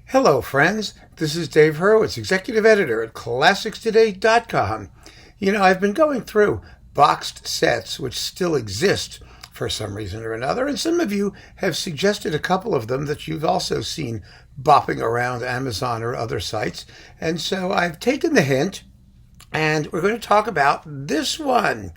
Hello, friends. This is Dave Hurwitz, Executive Editor at ClassicsToday.com. I've been going through boxed sets which still exist for some reason or another, and some of you have suggested a couple of them that you've also seen bopping around Amazon or other sites. And so I've taken the hint, and we're going to talk about this one,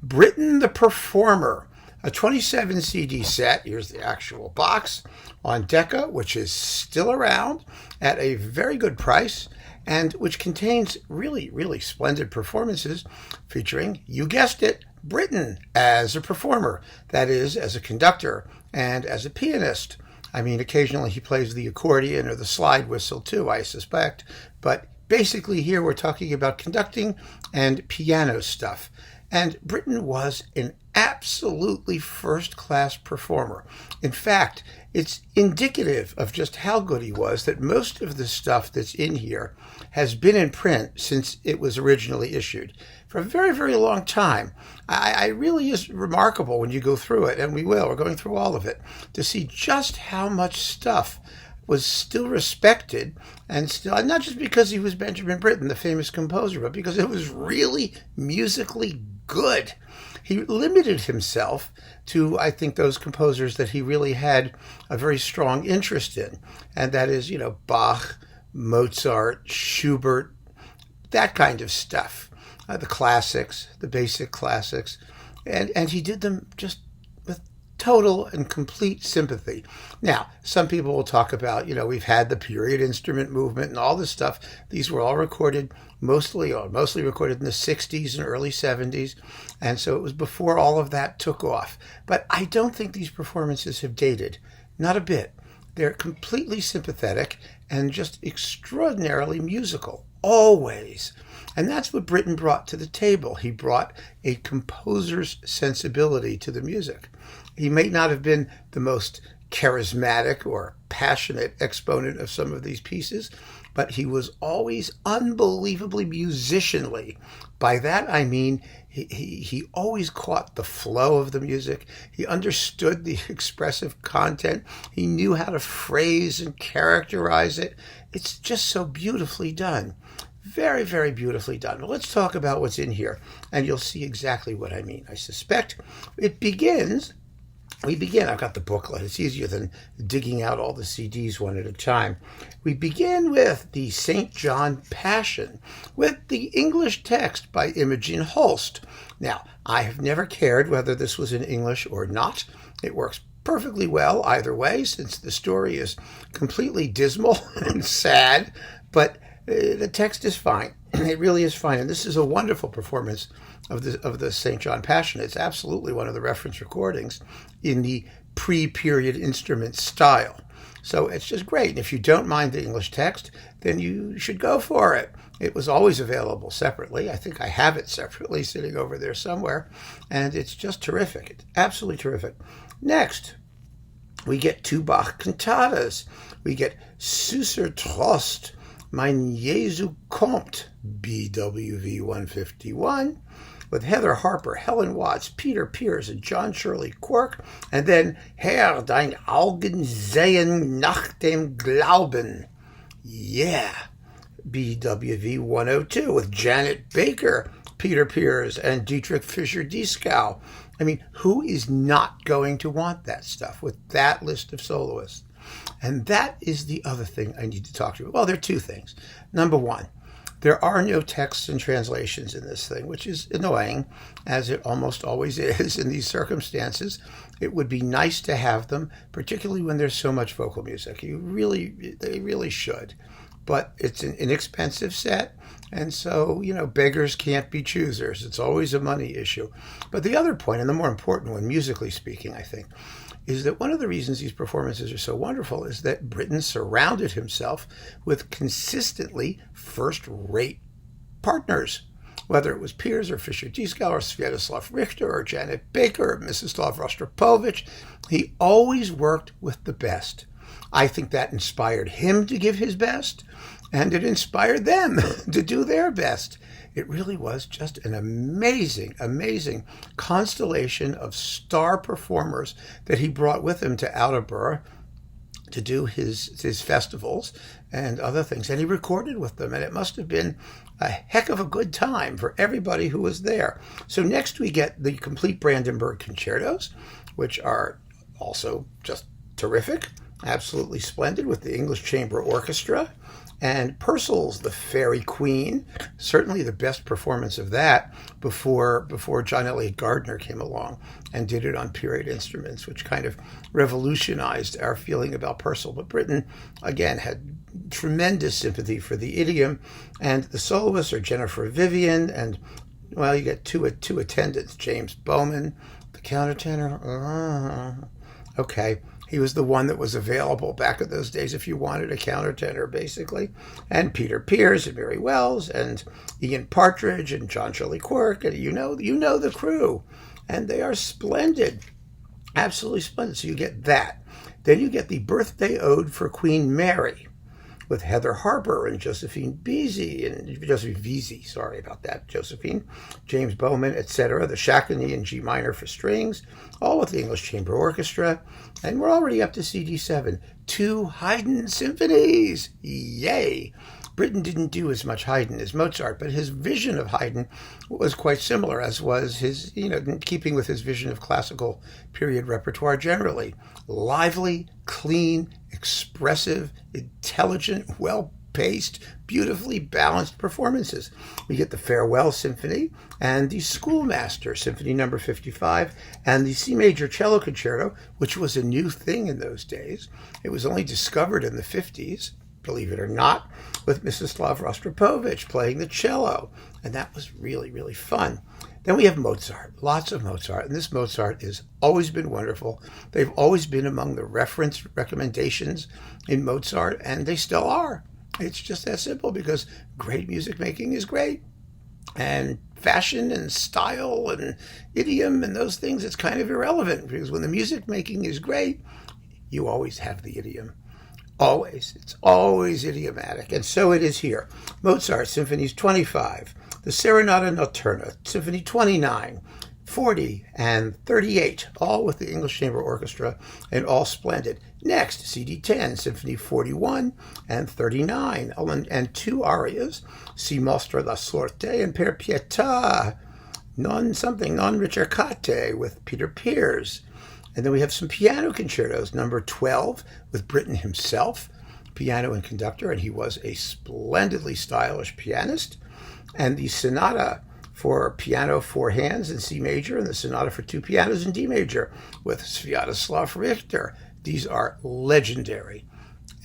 Britten the Performer. A 27 CD set, here's the actual box, on Decca, which is still around at a very good price, and which contains really, really splendid performances featuring, you guessed it, Britten as a performer, that is, as a conductor and as a pianist. I mean, occasionally he plays the accordion or the slide whistle too, I suspect, but basically here we're talking about conducting and piano stuff. And Britten was an absolutely first-class performer. In fact, it's indicative of just how good he was that most of the stuff that's in here has been in print since it was originally issued for a very, very long time. I really is remarkable when you go through it, and we're going through all of it, to see just how much stuff was still respected, and still, not just because he was Benjamin Britten, the famous composer, but because it was really musically good. He limited himself to, I think, those composers that he really had a very strong interest in, and that is, Bach, Mozart, Schubert, that kind of stuff, the classics, the basic classics, and he did them just with total and complete sympathy. Now, some people will talk about, we've had the period instrument movement and all this stuff. These were all recorded mostly recorded in the 60s and early 70s, and so it was before all of that took off. But I don't think these performances have dated, not a bit. They're completely sympathetic and just extraordinarily musical, always. And that's what Britten brought to the table. He brought a composer's sensibility to the music. He may not have been the most charismatic or passionate exponent of some of these pieces, but he was always unbelievably musicianly. By that I mean he always caught the flow of the music. He understood the expressive content. He knew how to phrase and characterize it. It's just so beautifully done. Very, very beautifully done. Well, let's talk about what's in here, and you'll see exactly what I mean. I suspect we begin, I've got the booklet, it's easier than digging out all the CDs one at a time. We begin with the St. John Passion, with the English text by Imogen Holst. Now, I have never cared whether this was in English or not. It works perfectly well either way, since the story is completely dismal and sad, but the text is fine. It really is fine, and this is a wonderful performance of the St. John Passion. It's absolutely one of the reference recordings in the pre-period instrument style. So it's just great. And if you don't mind the English text, then you should go for it. It was always available separately. I think I have it separately sitting over there somewhere, and it's just terrific. It's absolutely terrific. Next, we get two Bach cantatas. We get Süßer Trost, Mein Jesu kommt, BWV 151, with Heather Harper, Helen Watts, Peter Pears, and John Shirley Quirk, and then Herr, dein Augen sehen nach dem Glauben. Yeah, BWV 102, with Janet Baker, Peter Pears, and Dietrich Fischer-Dieskau. I mean, who is not going to want that stuff with that list of soloists? And that is the other thing I need to talk to you about. Well, there are two things. Number one, there are no texts and translations in this thing, which is annoying, as it almost always is in these circumstances. It would be nice to have them, particularly when there's so much vocal music. They really should. But it's an inexpensive set, and so, beggars can't be choosers. It's always a money issue. But the other point, and the more important one, musically speaking, I think, is that one of the reasons these performances are so wonderful is that Britten surrounded himself with consistently first-rate partners, whether it was Pears or Fischer-Dieskau or Sviatoslav Richter or Janet Baker or Mstislav Rostropovich. He always worked with the best. I think that inspired him to give his best, and it inspired them to do their best. It really was just an amazing, amazing constellation of star performers that he brought with him to Attleborough to do his festivals and other things, and he recorded with them, and it must have been a heck of a good time for everybody who was there. So next we get the complete Brandenburg concertos, which are also just terrific, absolutely splendid, with the English Chamber Orchestra, and Purcell's The Fairy Queen, certainly the best performance of that before John Eliot Gardner came along and did it on puréed instruments, which kind of revolutionized our feeling about Purcell. But Britten, again, had tremendous sympathy for the idiom, and the soloists are Jennifer Vivian, and, well, you get two attendants, James Bowman, the countertenor. Okay. He was the one that was available back in those days if you wanted a countertenor, basically. And Peter Pears and Mary Wells and Ian Partridge and John Shirley Quirk, and you know the crew. And they are splendid, absolutely splendid. So you get that. Then you get the Birthday Ode for Queen Mary with Heather Harper and Josephine Vesey, sorry about that, Josephine, James Bowman, etc. The Shackney in G minor for strings, all with the English Chamber Orchestra. And we're already up to CD7. 2 Haydn symphonies. Yay! Britten didn't do as much Haydn as Mozart, but his vision of Haydn was quite similar, as was his, in keeping with his vision of classical period repertoire generally. Lively, clean, expressive, intelligent, well-paced, beautifully balanced performances. We get the Farewell Symphony and the Schoolmaster Symphony No. 55 and the C Major Cello Concerto, which was a new thing in those days. It was only discovered in the 50s, believe it or not, with Mstislav Rostropovich playing the cello. And that was really, really fun. Then we have Mozart, lots of Mozart. And this Mozart has always been wonderful. They've always been among the reference recommendations in Mozart, and they still are. It's just that simple, because great music making is great. And fashion and style and idiom and those things, it's kind of irrelevant, because when the music making is great, you always have the idiom. Always. It's always idiomatic. And so it is here. Mozart, Symphonies 25, the Serenata Notturna, Symphony 29, 40, and 38, all with the English Chamber Orchestra, and all splendid. Next, CD10, Symphony 41 and 39, and 2 arias, Si mostra la sorte and Per pietà, non ricercate, with Peter Pears. And then we have some piano concertos, number 12, with Britten himself, piano and conductor, and he was a splendidly stylish pianist. And the sonata for piano 4 hands in C major, and the sonata for 2 pianos in D major with Sviatoslav Richter. These are legendary,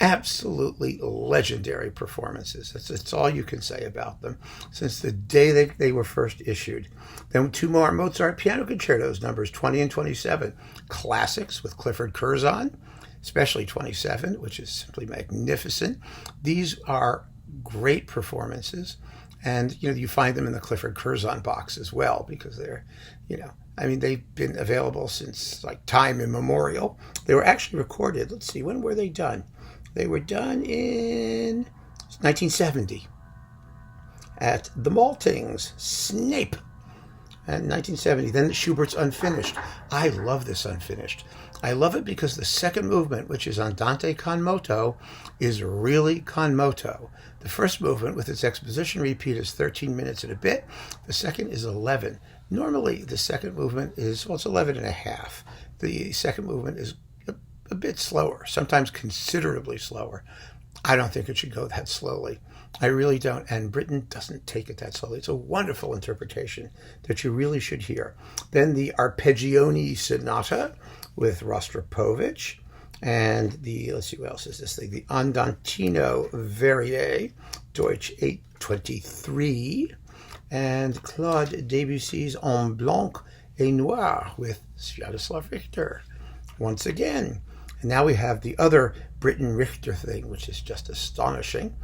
absolutely legendary performances. That's all you can say about them since the day they were first issued. Then 2 more Mozart piano concertos, numbers 20 and 27, classics with Clifford Curzon, especially 27, which is simply magnificent. These are great performances. And, you find them in the Clifford Curzon box as well, because they're, they've been available since time immemorial. They were actually recorded. Let's see, when were they done? They were done in 1970 at the Maltings, Snape. And 1970. Then Schubert's Unfinished. I love this Unfinished. I love it because the second movement, which is Andante con moto, is really con moto. The first movement with its exposition repeat is 13 minutes and a bit. The second is 11. Normally, the second movement is, it's 11 and a half. The second movement is a bit slower, sometimes considerably slower. I don't think it should go that slowly. I really don't. And Britten doesn't take it that slowly. It's a wonderful interpretation that you really should hear. Then the Arpeggione Sonata with Rostropovich. And let's see, what else is this thing? The Andantino Verrier, Deutsch 823. And Claude Debussy's En Blanc et Noir with Sviatoslav Richter. Once again. And now we have the other Britten Richter thing, which is just astonishing.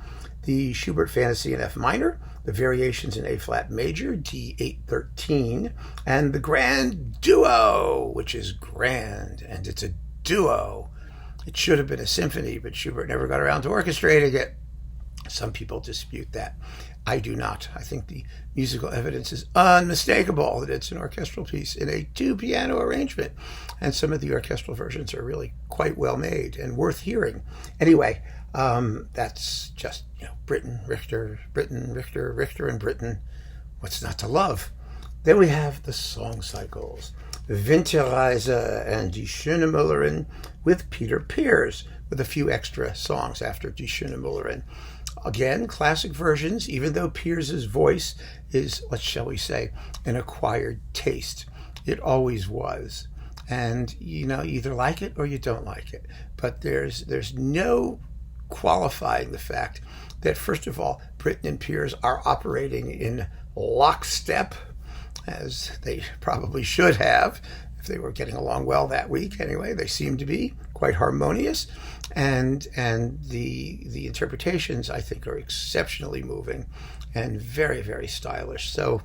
The Schubert Fantasy in F minor, the Variations in A flat major, D813, and the Grand Duo, which is grand, and it's a duo. It should have been a symphony, but Schubert never got around to orchestrating it. Some people dispute that. I do not. I think the musical evidence is unmistakable that it's an orchestral piece in a two-piano arrangement. And some of the orchestral versions are really quite well made and worth hearing. Anyway, that's just, Britten, Richter, Britten, Richter, Richter, and Britten. What's not to love? Then we have the song cycles. Winterreise and Die Schöne Müllerin with Peter Pears, with a few extra songs after Die Schöne Müllerin. Again, classic versions, even though Piers's voice is, shall we say, an acquired taste. It always was. And, you either like it or you don't like it. But there's no qualifying the fact that, first of all, Britten and Pears are operating in lockstep, as they probably should have, if they were getting along well that week. Anyway, they seem to be quite harmonious, and the interpretations, I think, are exceptionally moving and very, very stylish. So,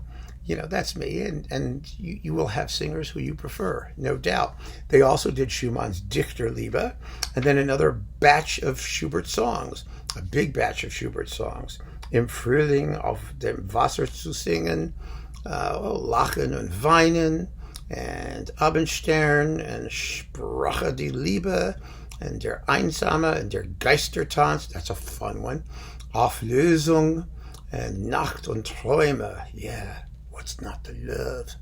that's me, and you will have singers who you prefer, no doubt. They also did Schumann's Dichterliebe, and then another batch of Schubert songs, a big batch of Schubert songs. Im Frühling auf dem Wasser zu singen, Lachen und Weinen, and Abendstern, and Sprache die Liebe, and Der Einsame, and Der Geistertanz, that's a fun one, Auflösung, and Nacht und Träume, yeah, what's not to love?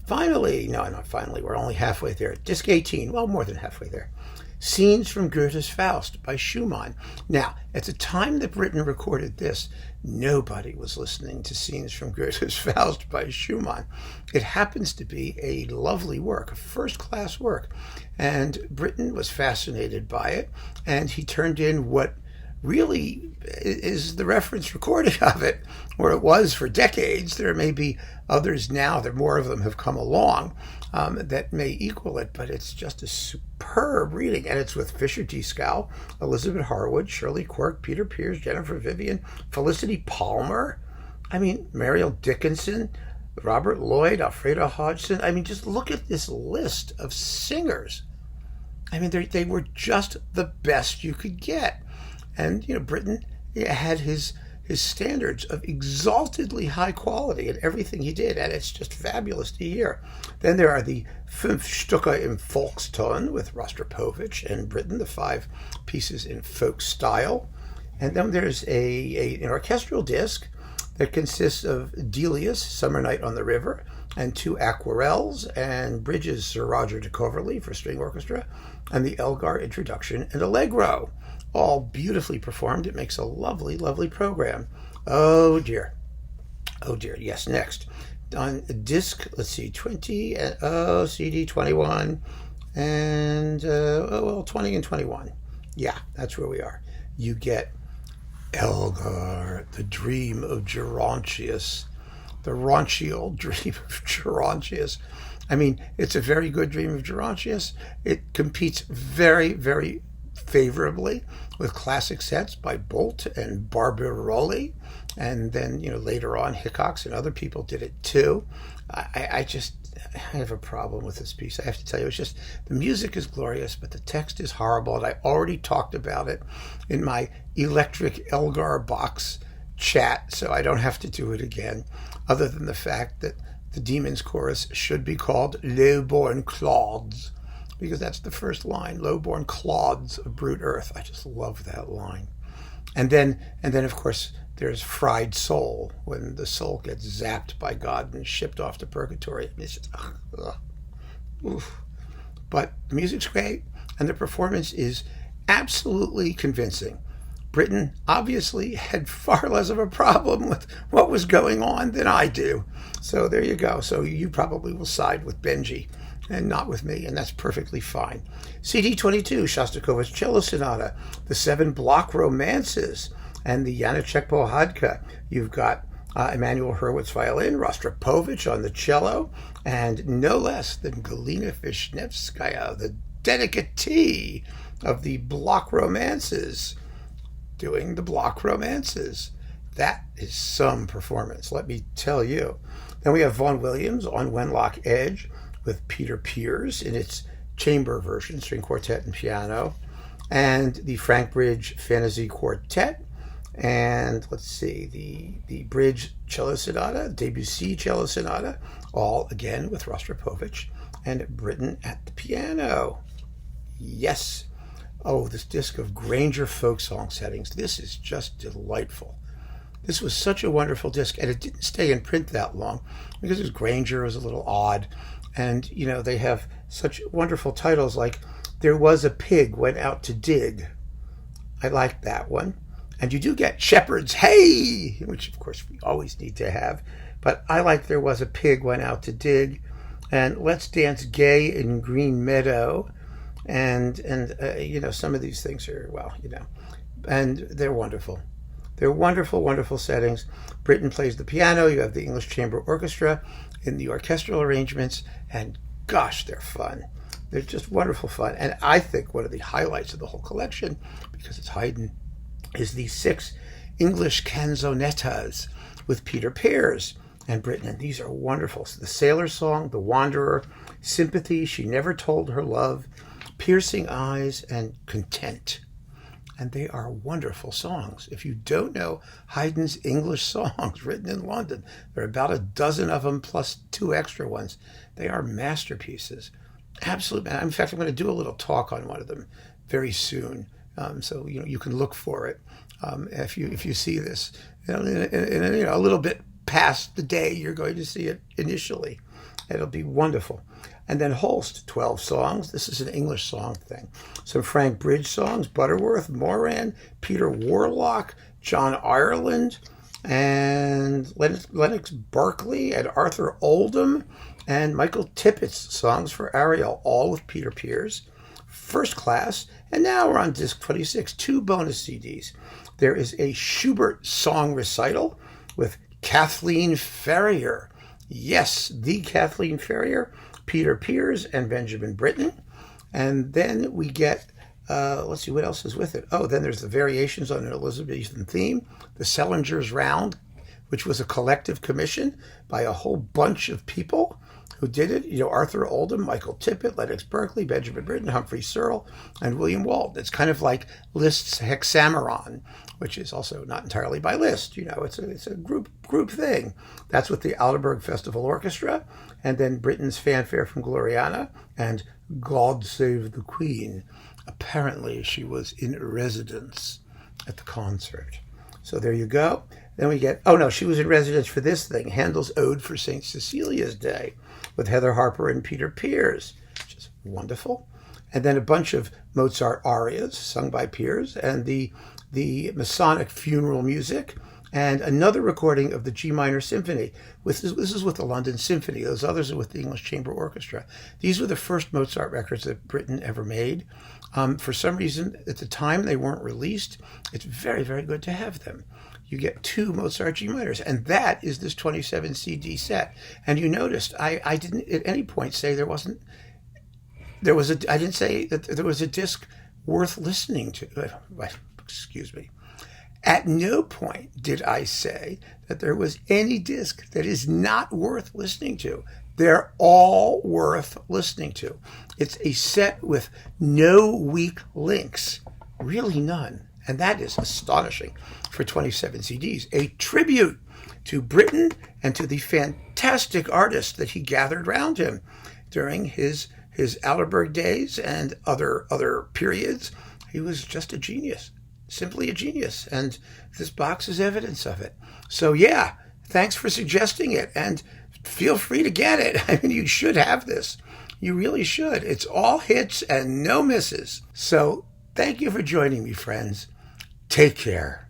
Finally, no, not finally, we're only halfway there, Disc 18, well, more than halfway there. Scenes from Goethe's Faust by Schumann. Now, at the time that Britten recorded this, nobody was listening to Scenes from Goethe's Faust by Schumann. It happens to be a lovely work, a first-class work, and Britten was fascinated by it, and he turned in what really is the reference recording of it, or it was for decades. There may be others now, that more of them have come along, that may equal it, but it's just a superb reading, and it's with Fisher Dieskau, Elizabeth Harwood, Shirley Quirk, Peter Pears, Jennifer Vivian, Felicity Palmer, Mariel Dickinson, Robert Lloyd, Alfredo Hodgson. Just look at this list of singers. They were just the best you could get. And, Britten had his standards of exaltedly high quality in everything he did, and it's just fabulous to hear. Then there are the Fünf Stücke im Volkston with Rostropovich and Britten, the 5 pieces in folk style. And then there's an orchestral disc that consists of Delius, Summer Night on the River, and 2 aquarelles and bridges, Sir Roger de Coverley for string orchestra, and the Elgar Introduction and Allegro. All beautifully performed. It makes a lovely, lovely program. Oh dear. Yes, next. On disc, let's see, 20, CD 21, and, 20 and 21. Yeah, that's where we are. You get Elgar, the dream of Gerontius, the raunchy old dream of Gerontius. It's a very good dream of Gerontius. It competes very, very favorably with classic sets by Bolt and Barbirolli, and then later on Hickox and other people did it too. I have a problem with this piece. I have to tell you, it's just the music is glorious, but the text is horrible, and I already talked about it in my electric Elgar box chat, so I don't have to do it again, other than the fact that the Demons Chorus should be called Low-Born Clods, because that's the first line, low-born clods of brute earth. I just love that line. And then of course, there's Fried Soul, when the soul gets zapped by God and shipped off to purgatory. It's just, oof. But the music's great, and the performance is absolutely convincing. Britten obviously had far less of a problem with what was going on than I do. So there you go. So you probably will side with Benji and not with me, and that's perfectly fine. CD 22, Shostakovich Cello Sonata, the 7 block romances, and the Janacek Pohádka. You've got Emanuel Hurwitz violin, Rostropovich on the cello, and no less than Galina Vishnevskaya, the dedicatee of the block romances, doing the block romances. That is some performance, let me tell you. Then we have Vaughan Williams on Wenlock Edge, with Peter Pears in its chamber version, string quartet and piano, and the Frank Bridge Fantasy Quartet and let's see, the Bridge Cello Sonata, Debussy Cello Sonata, all again with Rostropovich and Britten at the piano. Yes. Oh, this disc of Granger folk song settings. This is just delightful. This was such a wonderful disc, and it didn't stay in print that long because Granger was a little odd. And, you know, they have such wonderful titles like There Was a Pig Went Out to Dig. I like that one. And you do get Shepherd's Hey, which, of course, we always need to have. But I like There Was a Pig Went Out to Dig. And Let's Dance Gay in Green Meadow. And you know, some of these things are, well, you know, and they're wonderful. They're wonderful, wonderful settings. Britten plays the piano. You have the English Chamber Orchestra in the orchestral arrangements, and gosh, they're fun. They're just wonderful fun. And I think one of the highlights of the whole collection, because it's Haydn, is the 6 English canzonettas with Peter Pears and Britten. And these are wonderful. So the Sailor Song, The Wanderer, Sympathy, She Never Told Her Love, Piercing Eyes, and Content. And they are wonderful songs. If you don't know Haydn's English songs written in London, there are about a dozen of them plus 2 extra ones. They are masterpieces. Absolutely. In fact, I'm going to do a little talk on one of them very soon. So you know, you can look for it if you see this. You know, in a little bit past the day you're going to see it initially. It'll be wonderful. And then Holst, 12 songs. This is an English song thing. Some Frank Bridge songs, Butterworth, Moran, Peter Warlock, John Ireland, and Lennox Berkeley, and Arthur Oldham, and Michael Tippett's songs for Ariel, all with Peter Pears. First class. And now we're on disc 26, 2 bonus CDs. There is a Schubert song recital with Kathleen Ferrier. Yes, the Kathleen Ferrier, Peter Pears, and Benjamin Britten. And then we get, let's see, what else is with it? Oh, then there's the Variations on an Elizabethan Theme, the Selinger's Round, which was a collective commission by a whole bunch of people who did it. You know, Arthur Oldham, Michael Tippett, Lennox Berkeley, Benjamin Britten, Humphrey Searle, and William Walton. It's kind of like Liszt's Hexameron, which is also not entirely by Liszt. You know, it's a group thing. That's with the Aldeburgh Festival Orchestra, and then Britten's Fanfare from Gloriana, and God Save the Queen. Apparently, she was in residence at the concert. So there you go. Then we get, oh no, she was in residence for this thing, Handel's Ode for St. Cecilia's Day, with Heather Harper and Peter Pears, which is wonderful. And then a bunch of Mozart arias sung by Pears, and the Masonic funeral music, and another recording of the G minor symphony. This is with the London Symphony. Those others are with the English Chamber Orchestra. These were the first Mozart records that Britten ever made. For some reason, at the time, they weren't released. It's very, very good to have them. You get 2 Mozart G minors, and that is this 27 CD set. And you noticed I didn't at any point say I didn't say that there was a disc worth listening to. Excuse me. At no point did I say that there was any disc that is not worth listening to. They're all worth listening to. It's a set with no weak links, really none. And that is astonishing for 27 CDs. A tribute to Britten and to the fantastic artists that he gathered around him during his Aldeburgh days and other periods. He was just a genius, simply a genius. And this box is evidence of it. So yeah, thanks for suggesting it. And feel free to get it. I mean, you should have this. You really should. It's all hits and no misses. So thank you for joining me, friends. Take care.